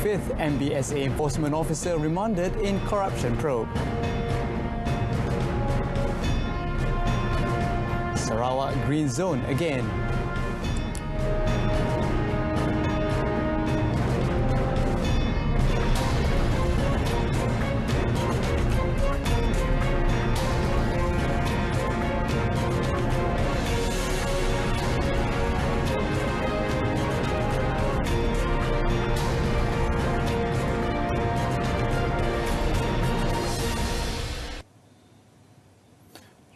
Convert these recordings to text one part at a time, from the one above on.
fifth MBSA enforcement officer remanded in corruption probe. Sarawak green zone again.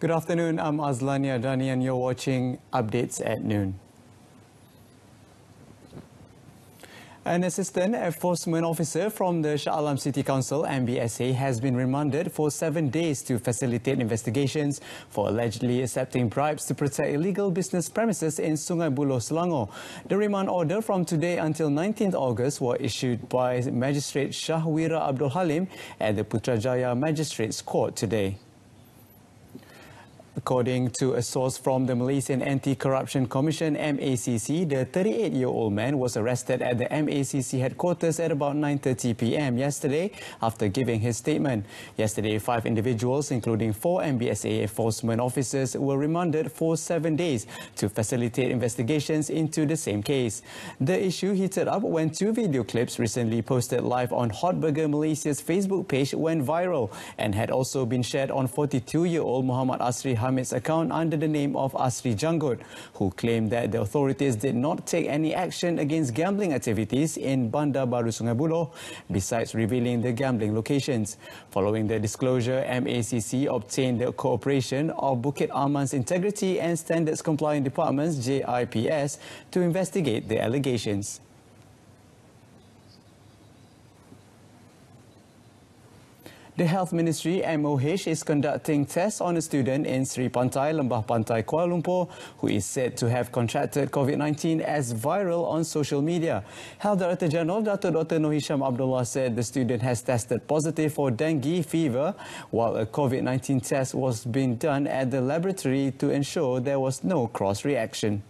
Good afternoon, I'm Azlani Adani and you're watching Updates at Noon. An assistant enforcement officer from the Shah Alam City Council, MBSA, has been remanded for 7 days to facilitate investigations for allegedly accepting bribes to protect illegal business premises in Sungai Buloh, Selangor. The remand order from today until 19th August was issued by Magistrate Shahwira Abdul Halim at the Putrajaya Magistrates Court today. According to a source from the Malaysian Anti-Corruption Commission (MACC), the 38-year-old man was arrested at the MACC headquarters at about 9:30 p.m. yesterday after giving his statement. Yesterday, 5 individuals, including 4 MBSA enforcement officers, were remanded for 7 days to facilitate investigations into the same case. The issue heated up when 2 video clips recently posted live on Hot Burger Malaysia's Facebook page went viral and had also been shared on 42-year-old Muhammad Asri Hamid's account under the name of Asri Janggut, who claimed that the authorities did not take any action against gambling activities in Bandar Baru Sungai Buloh, besides revealing the gambling locations. Following the disclosure, MACC obtained the cooperation of Bukit Aman's Integrity and Standards Compliance Departments (JIPS) to investigate the allegations. The Health Ministry (MOH) is conducting tests on a student in Sri Pantai, Lembah Pantai, Kuala Lumpur, who is said to have contracted COVID-19 as viral on social media. Health Director General Dr. Noor Hisham Abdullah said the student has tested positive for dengue fever, while a COVID-19 test was being done at the laboratory to ensure there was no cross-reaction.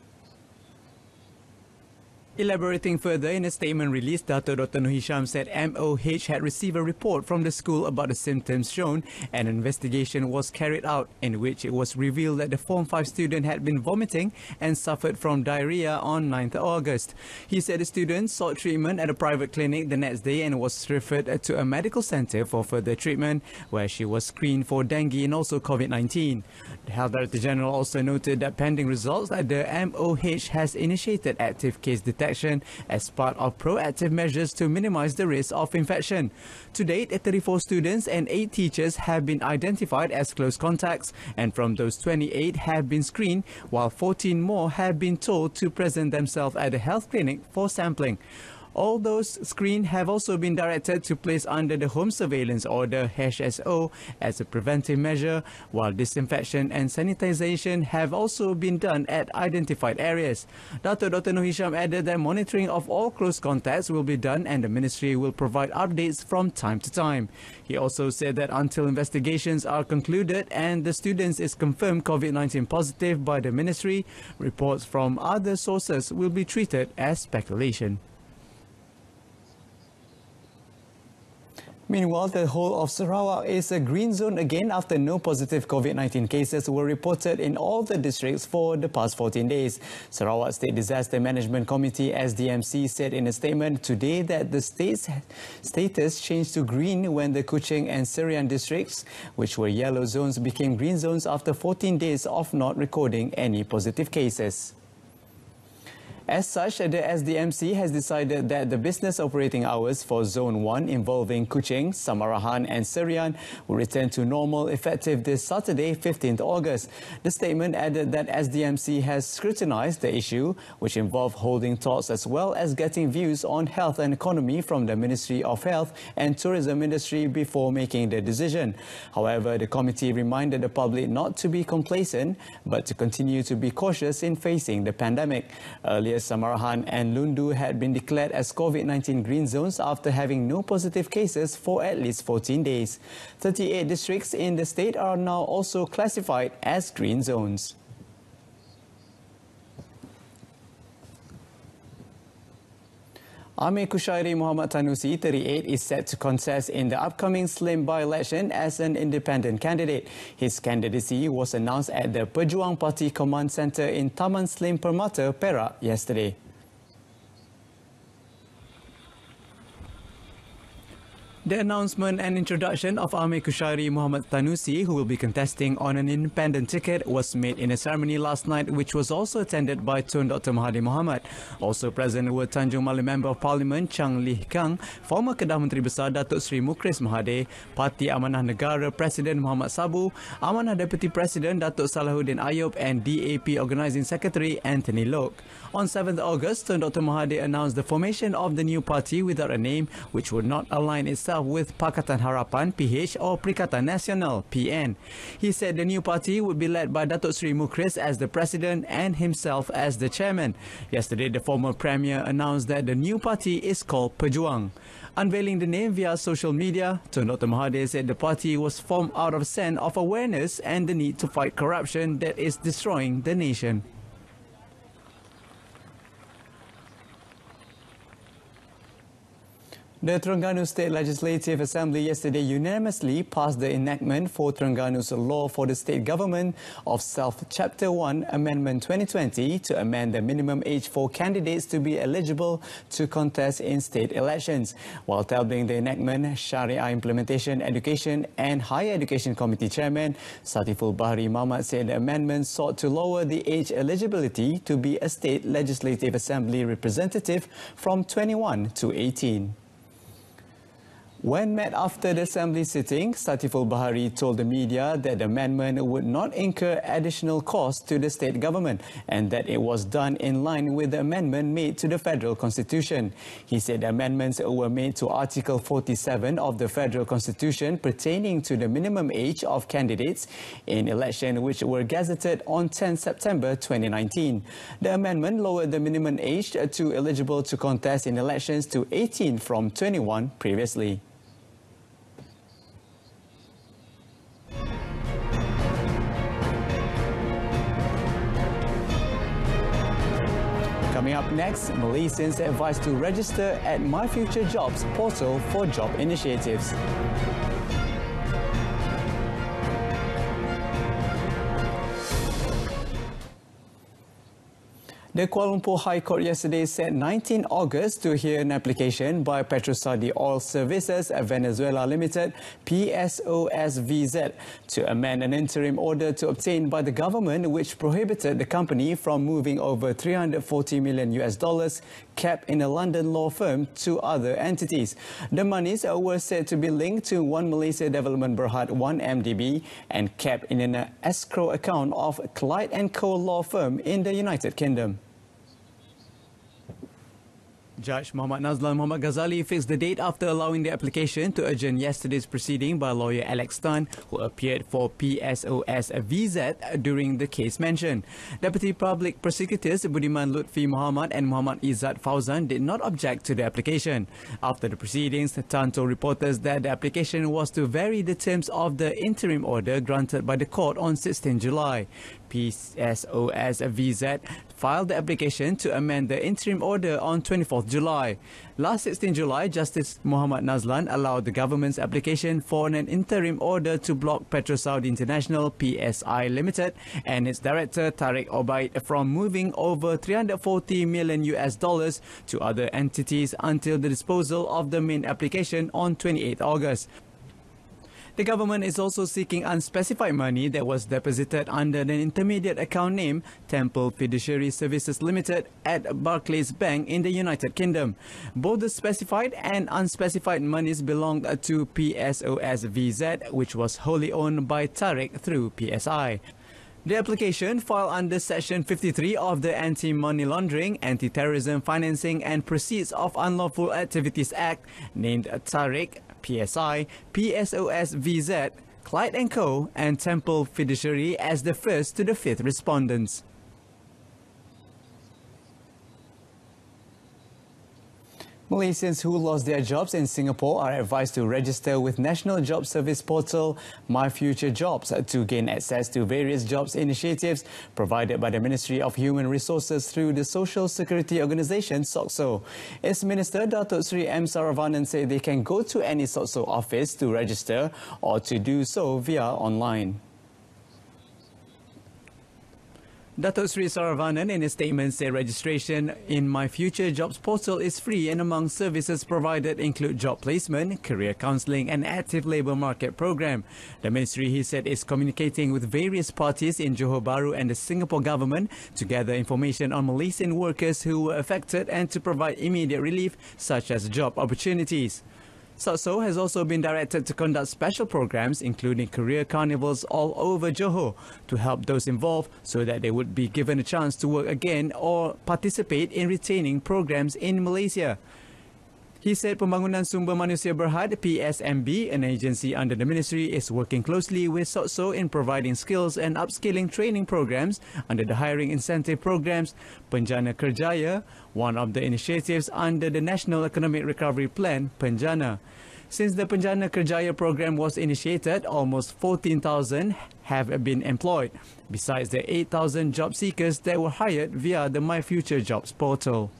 Elaborating further in a statement released, Dr. Noor Hisham said MOH had received a report from the school about the symptoms shown, and an investigation was carried out in which it was revealed that the Form 5 student had been vomiting and suffered from diarrhea on 9th August. He said the student sought treatment at a private clinic the next day and was referred to a medical centre for further treatment, where she was screened for dengue and also COVID-19. The Health Director General also noted that pending results, the MOH has initiated active case detection as part of proactive measures to minimize the risk of infection. To date, 34 students and 8 teachers have been identified as close contacts, and from those 28 have been screened, while 14 more have been told to present themselves at the health clinic for sampling. All those screened have also been directed to place under the Home Surveillance Order (HSO) as a preventive measure, while disinfection and sanitization have also been done at identified areas. Dr. Noor Hisham added that monitoring of all close contacts will be done and the ministry will provide updates from time to time. He also said that until investigations are concluded and the students is confirmed COVID-19 positive by the ministry, reports from other sources will be treated as speculation. Meanwhile, the whole of Sarawak is a green zone again after no positive COVID-19 cases were reported in all the districts for the past 14 days. Sarawak State Disaster Management Committee (SDMC) said in a statement today that the state's status changed to green when the Kuching and Serian districts, which were yellow zones, became green zones after 14 days of not recording any positive cases. As such, the SDMC has decided that the business operating hours for Zone 1 involving Kuching, Samarahan and Serian will return to normal effective this Saturday, 15th August. The statement added that SDMC has scrutinized the issue, which involved holding talks as well as getting views on health and economy from the Ministry of Health and Tourism Industry before making the decision. However, the committee reminded the public not to be complacent, but to continue to be cautious in facing the pandemic. Earlier, Samarahan and Lundu had been declared as COVID-19 green zones after having no positive cases for at least 14 days. 38 districts in the state are now also classified as green zones. Amir Kushairi Muhammad Tanusi, 38, is set to contest in the upcoming Slim by-election as an independent candidate. His candidacy was announced at the Pejuang Party Command Centre in Taman Slim Permata, Perak yesterday. The announcement and introduction of Amir Kushairi Muhammad Tanusi, who will be contesting on an independent ticket, was made in a ceremony last night, which was also attended by Tun Dr. Mahathir Mohamad. Also present were Tanjung Malim Member of Parliament Chang Lih Kang, former Kedah Menteri Besar Datuk Seri Mukris Mahathir, Parti Amanah Negara Presiden Muhammad Sabu, Amanah Deputy President Datuk Salahuddin Ayub and DAP Organising Secretary Anthony Lok. On 7th August, Tun Dr. Mahathir announced the formation of the new party without a name, which would not align itself with Pakatan Harapan (PH) or Perikatan Nasional (PN). He said the new party would be led by Datuk Seri Mukris as the president and himself as the chairman. Yesterday, the former premier announced that the new party is called Pejuang. Unveiling the name via social media, Tun Dr. Mahathir said the party was formed out of a sense of awareness and the need to fight corruption that is destroying the nation. The Terengganu State Legislative Assembly yesterday unanimously passed the enactment for Terengganu's Law for the State Government of Self Chapter 1 Amendment 2020 to amend the minimum age for candidates to be eligible to contest in state elections. While tabling the enactment, Sharia Implementation Education and Higher Education Committee Chairman Satiful Bahri Mamat said the amendment sought to lower the age eligibility to be a State Legislative Assembly representative from 21 to 18. When met after the Assembly sitting, Satiful Bahari told the media that the amendment would not incur additional costs to the state government and that it was done in line with the amendment made to the Federal Constitution. He said the amendments were made to Article 47 of the Federal Constitution pertaining to the minimum age of candidates in election which were gazetted on 10 September 2019. The amendment lowered the minimum age to eligible to contest in elections to 18 from 21 previously. Coming up next, Malaysians advised to register at My Future Jobs portal for job initiatives. The Kuala Lumpur High Court yesterday set 19 August to hear an application by Petrosaudi Oil Services Venezuela Limited (PSOSVZ) to amend an interim order to obtain by the government which prohibited the company from moving over $340 million kept in a London law firm to other entities. The monies were said to be linked to One Malaysia Development Berhad 1 MDB and kept in an escrow account of Clyde & Co law firm in the United Kingdom. Judge Muhammad Nazlan Muhammad Ghazali fixed the date after allowing the application to adjourn yesterday's proceeding by lawyer Alex Tan, who appeared for PSOSVZ during the case mentioned. Deputy Public Prosecutors Budiman Lutfi Muhammad and Muhammad Izzat Fauzan did not object to the application. After the proceedings, Tan told reporters that the application was to vary the terms of the interim order granted by the court on 16 July. PSOSVZ filed the application to amend the interim order on 24th July. Last 16 July, Justice Muhammad Nazlan allowed the government's application for an interim order to block PetroSaudi International PSI Limited and its director Tariq Obaid from moving over $340 million to other entities until the disposal of the main application on 28 August. The government is also seeking unspecified money that was deposited under an intermediate account name Temple Fiduciary Services Limited at Barclays Bank in the United Kingdom. Both the specified and unspecified monies belonged to PSOSVZ, which was wholly owned by Tariq through PSI. The application, filed under Section 53 of the Anti-Money Laundering, Anti-Terrorism Financing and Proceeds of Unlawful Activities Act, named Tariq, PSI, PSOSVZ, Clyde & Co and Temple Fiduciary as the first to the fifth respondents. Malaysians who lost their jobs in Singapore are advised to register with National Job Service Portal My Future Jobs to gain access to various jobs initiatives provided by the Ministry of Human Resources through the Social Security Organisation SOCSO. Its Minister Datuk Sri M. Saravanan said they can go to any SOCSO office to register or to do so via online. Datuk Sri Saravanan in a statement said registration in My Future Jobs portal is free, and among services provided include job placement, career counselling and active labour market program. The ministry, he said, is communicating with various parties in Johor Bahru and the Singapore government to gather information on Malaysian workers who were affected and to provide immediate relief such as job opportunities. SOCSO has also been directed to conduct special programs, including career carnivals all over Johor, to help those involved so that they would be given a chance to work again or participate in retaining programs in Malaysia. He said Pembangunan Sumber Manusia Berhad, PSMB, an agency under the ministry, is working closely with SOCSO in providing skills and upskilling training programs under the hiring incentive programs Penjana Kerjaya, one of the initiatives under the National Economic Recovery Plan, Penjana. Since the Penjana Kerjaya program was initiated, almost 14,000 have been employed, besides the 8,000 job seekers that were hired via the My Future Jobs portal.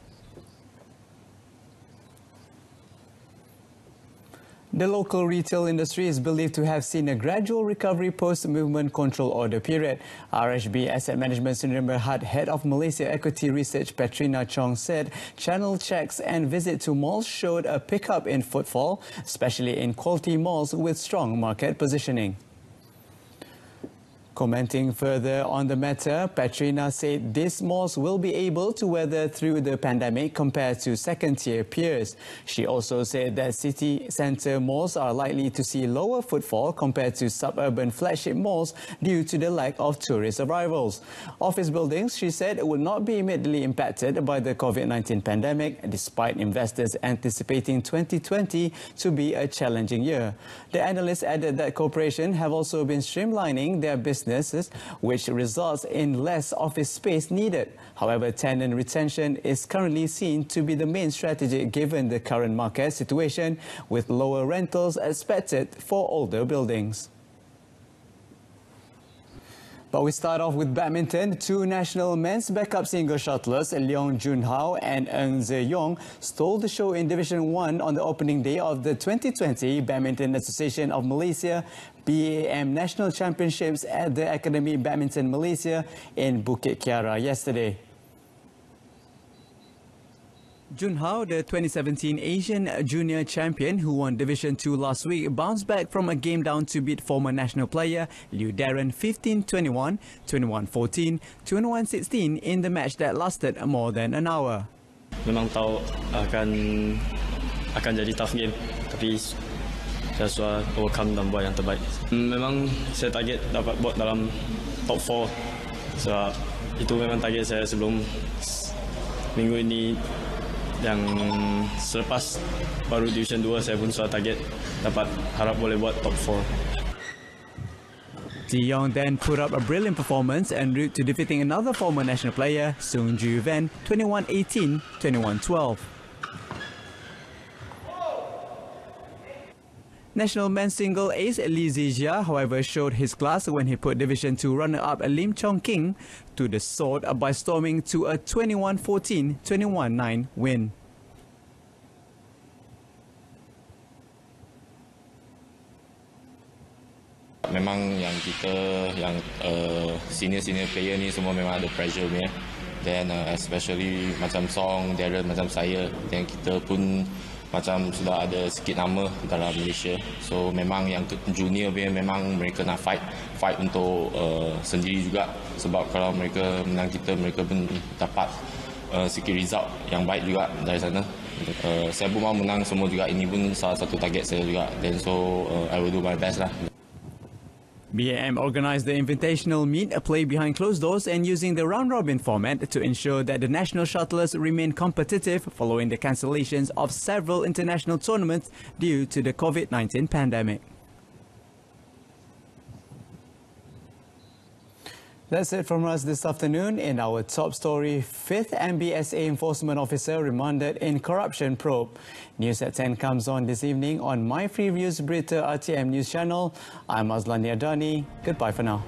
The local retail industry is believed to have seen a gradual recovery post-movement control order period. RHB Asset Management Sdn Bhd Head of Malaysia Equity Research Petrina Chong said channel checks and visit to malls showed a pickup in footfall, especially in quality malls with strong market positioning. Commenting further on the matter, Petrina said these malls will be able to weather through the pandemic compared to second-tier peers. She also said that city centre malls are likely to see lower footfall compared to suburban flagship malls due to the lack of tourist arrivals. Office buildings, she said, would not be immediately impacted by the COVID-19 pandemic, despite investors anticipating 2020 to be a challenging year. The analyst added that corporations have also been streamlining their businesses, which results in less office space needed. However, tenant retention is currently seen to be the main strategy given the current market situation, with lower rentals expected for older buildings. But we start off with badminton. Two national men's backup single shuttlers, Leong Junhao and Ng Ze Yong, stole the show in Division 1 on the opening day of the 2020 Badminton Association of Malaysia BAM National Championships at the Academy Badminton Malaysia in Bukit Kiara yesterday. Junhao, the 2017 Asian Junior Champion who won Division 2 last week, bounced back from a game down to beat former national player Liu Darren 15-21, 21-14, 21-16 in the match that lasted more than an hour. Memang tahu akan jadi tough game, tapi saya sudah overcome dan buat yang terbaik. Memang saya target dapat buat dalam top 4. Sebab itu memang target saya sebelum minggu ini. Yang selepas baru Division 2 saya pun sudah target dapat harap boleh buat top 4. De Jong then put up a brilliant performance en route to defeating another former national player, Sung Ju Ven, 21-18, 21-12. National men's single ace Lee Zijia, however, showed his class when he put Division 2 runner-up Lim Chong King to the sword by storming to a 21-14, 21-9 win. Memang yang kita, yang senior player ni semua memang ada pressure punya. Then especially macam Song, Darren, macam saya, dan kita pun macam sudah ada sikit nama dalam Malaysia. So memang yang junior punya memang mereka nak fight untuk sendiri juga. Sebab kalau mereka menang kita, mereka pun dapat sikit result yang baik juga dari sana. Saya pun mahu menang semua juga. Ini pun salah satu target saya juga. Then so I will do my best lah. BAM organised the invitational meet, a play behind closed doors and using the round-robin format to ensure that the national shuttlers remain competitive following the cancellations of several international tournaments due to the COVID-19 pandemic. That's it from us this afternoon. In our top story, 5th MBSA enforcement officer remanded in corruption probe. News at 10 comes on this evening on My Free Views Berita RTM News Channel. I'm Azlan Yardani. Goodbye for now.